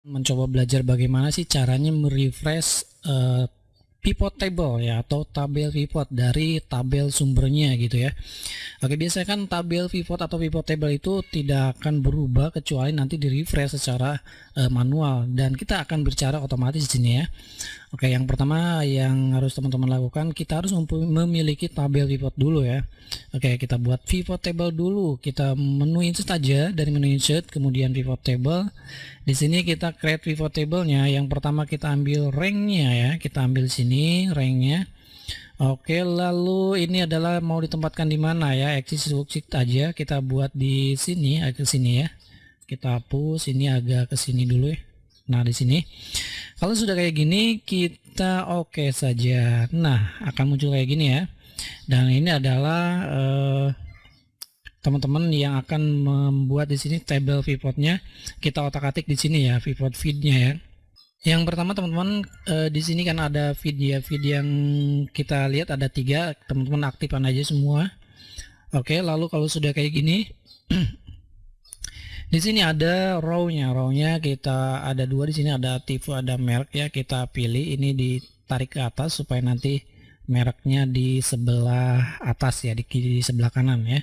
Mencoba belajar bagaimana sih caranya merefresh pivot table ya, atau tabel pivot dari tabel sumbernya gitu ya. Oke, biasanya kan tabel pivot atau pivot table itu tidak akan berubah kecuali nanti di refresh secara manual, dan kita akan bicara otomatis di sini ya. Oke, yang pertama yang harus teman-teman lakukan, kita harus memiliki tabel pivot dulu ya. Oke, kita buat pivot table dulu. Kita menu insert aja, dari menu insert kemudian pivot table. Di sini kita create pivot table-nya. Yang pertama kita ambil rank-nya ya. Kita ambil sini rank-nya. Oke, lalu ini adalah mau ditempatkan di mana ya? Axis worksheet aja kita buat di sini, agak ke sini ya. Kita hapus ini agak ke sini dulu ya. Nah, di sini. Kalau sudah kayak gini, kita oke saja. Nah, akan muncul kayak gini ya. Dan ini adalah teman-teman yang akan membuat di sini table pivotnya. Kita otak-atik di sini ya, pivot feed-nya ya. Yang pertama teman-teman, di sini kan ada feed ya. Feed yang kita lihat ada 3. Teman-teman aktifkan aja semua. Oke, lalu kalau sudah kayak gini, di sini ada row-nya. Row-nya kita ada 2 di sini, ada Tivo, ada merek ya. Kita pilih ini, ditarik ke atas supaya nanti mereknya di sebelah atas ya, di sebelah kanan ya.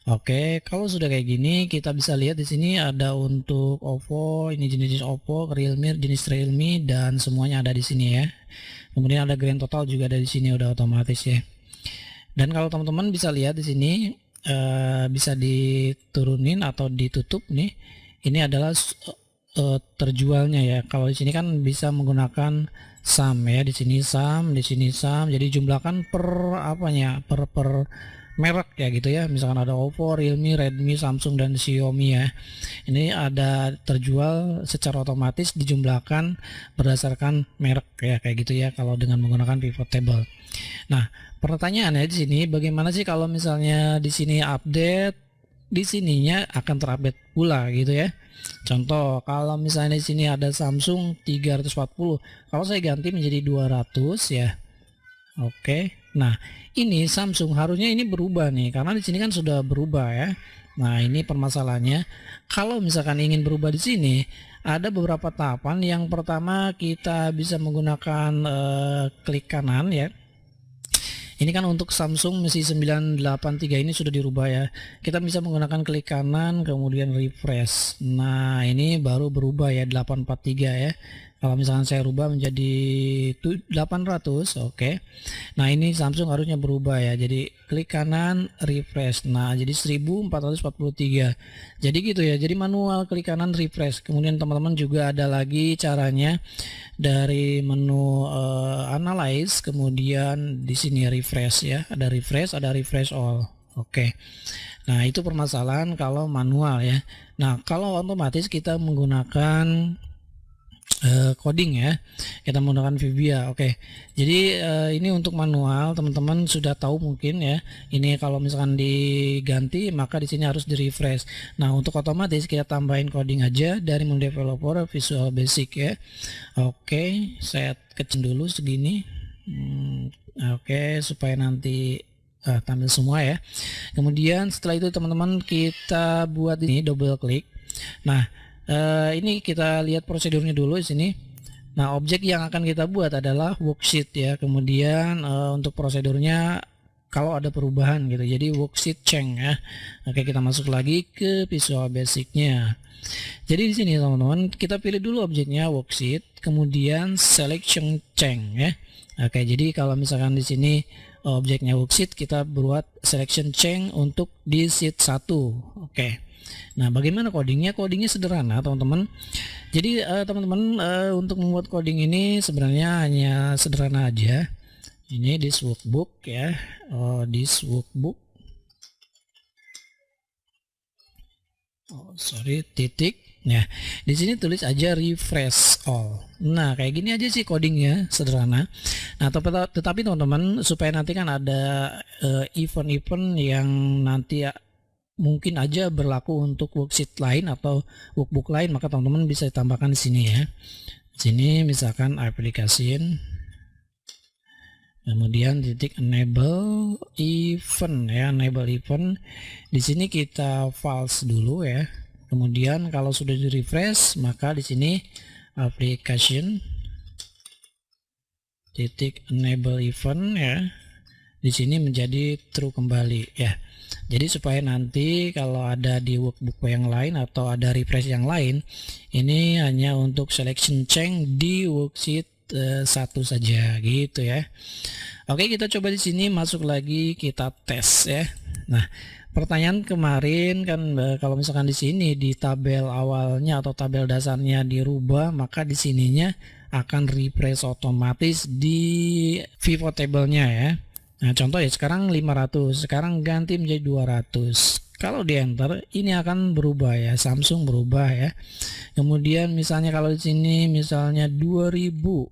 Oke, kalau sudah kayak gini kita bisa lihat di sini ada untuk OVO, ini jenis OVO, Realme, jenis Realme, dan semuanya ada di sini ya. Kemudian ada grand total juga ada di sini, udah otomatis ya. Dan kalau teman-teman bisa lihat di sini bisa diturunin atau ditutup nih. Ini adalah terjualnya ya. Kalau di sini kan bisa menggunakan sum ya. Di sini sum, di sini sum. Jadi jumlahkan per apanya? Per merek ya gitu ya. Misalkan ada Oppo, Realme, Redmi, Samsung, dan Xiaomi ya. Ini ada terjual secara otomatis dijumlahkan berdasarkan merek ya, kayak gitu ya kalau dengan menggunakan pivot table. Nah, pertanyaannya di sini bagaimana sih kalau misalnya di sini update, di sininya akan terupdate pula gitu ya. Contoh, kalau misalnya di sini ada Samsung 340, kalau saya ganti menjadi 200 ya. Oke. Nah, ini Samsung harusnya ini berubah nih, karena di sini kan sudah berubah ya. Nah, ini permasalahannya. Kalau misalkan ingin berubah di sini, ada beberapa tahapan. Yang pertama kita bisa menggunakan klik kanan ya. Ini kan untuk Samsung masih 983, ini sudah dirubah ya. Kita bisa menggunakan klik kanan kemudian refresh. Nah, ini baru berubah ya 843 ya. Kalau misalkan saya rubah menjadi 800, oke. Nah, ini Samsung harusnya berubah ya. Jadi klik kanan refresh. Nah, jadi 1443. Jadi gitu ya. Jadi manual klik kanan refresh. Kemudian teman-teman juga ada lagi caranya dari menu analyze, kemudian di sini refresh ya. Ada refresh all. Oke. Nah, itu permasalahan kalau manual ya. Nah, kalau otomatis kita menggunakan coding ya, kita menggunakan VBA. Oke, jadi ini untuk manual, teman-teman sudah tahu mungkin ya. Ini kalau misalkan diganti maka di sini harus di refresh. Nah, untuk otomatis kita tambahin coding aja dari menu developer Visual Basic ya. Oke, saya kecil dulu segini. Oke, supaya nanti tampil semua ya. Kemudian setelah itu teman-teman kita buat ini double klik. Nah, ini kita lihat prosedurnya dulu di sini. Nah, objek yang akan kita buat adalah worksheet ya. Kemudian untuk prosedurnya kalau ada perubahan gitu, jadi worksheet change ya. Oke, kita masuk lagi ke Visual Basic-nya. Jadi di sini teman-teman kita pilih dulu objeknya worksheet, kemudian selection change ya. Oke, jadi kalau misalkan di sini objeknya worksheet, kita buat selection change untuk di sheet 1. Oke. Nah, bagaimana codingnya? Codingnya sederhana teman-teman. Jadi teman-teman untuk membuat coding ini sebenarnya hanya sederhana aja. Ini this workbook ya, this workbook. Titik. Nah, di sini tulis aja refresh all. Nah, kayak gini aja sih codingnya, sederhana. Nah, tetapi teman-teman supaya nanti kan ada event-event yang nanti mungkin aja berlaku untuk worksheet lain atau workbook lain, maka teman-teman bisa ditambahkan di sini ya. Di sini misalkan application, kemudian titik enable event ya, enable event. Di sini kita false dulu ya. Kemudian kalau sudah di refresh, maka di sini application titik enable event ya. Di sini menjadi true kembali ya. Jadi supaya nanti kalau ada di workbook yang lain atau ada refresh yang lain, ini hanya untuk selection change di worksheet 1 saja gitu ya. Oke, kita coba di sini masuk lagi, kita tes ya. Nah, pertanyaan kemarin kan kalau misalkan di sini di tabel awalnya atau tabel dasarnya dirubah, maka di sininya akan refresh otomatis di pivot table-nya ya. Nah, contoh ya, sekarang 500, sekarang ganti menjadi 200. Kalau di enter ini akan berubah ya, Samsung berubah ya. Kemudian misalnya kalau di sini misalnya 2000.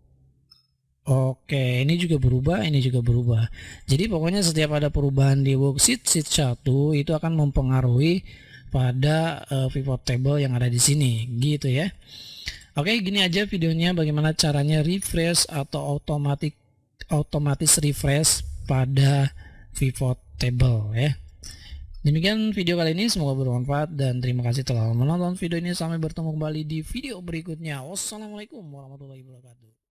Oke, ini juga berubah, ini juga berubah. Jadi pokoknya setiap ada perubahan di worksheet sheet 1 itu akan mempengaruhi pada pivot table yang ada di sini, gitu ya. Oke, gini aja videonya bagaimana caranya refresh atau otomatis refresh pada pivot table ya. Demikian video kali ini, semoga bermanfaat dan terima kasih telah menonton video ini. Sampai bertemu kembali di video berikutnya. Wassalamualaikum warahmatullahi wabarakatuh.